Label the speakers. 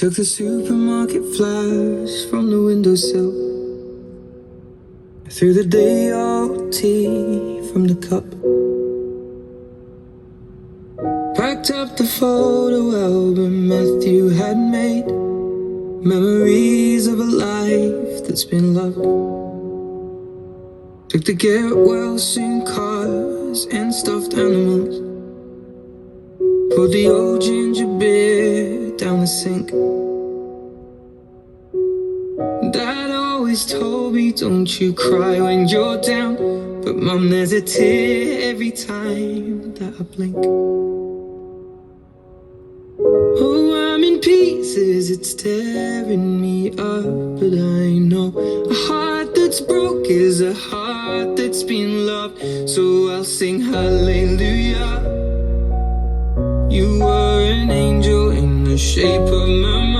Speaker 1: Took the supermarket flash from the windowsill, threw the day old tea from the cup, packed up the photo album Matthew had made, memories of a life that's been loved. Took the get well soon cars and stuffed animals, poured the old ginger beer down the sink. Dad always told me, don't you cry when you're down, but Mum, there's a tear every time that I blink. Oh, I'm in pieces, it's tearing me up, but I know a heart that's broke is a heart that's been loved. So I'll sing hallelujah. You were an angel in the shape of my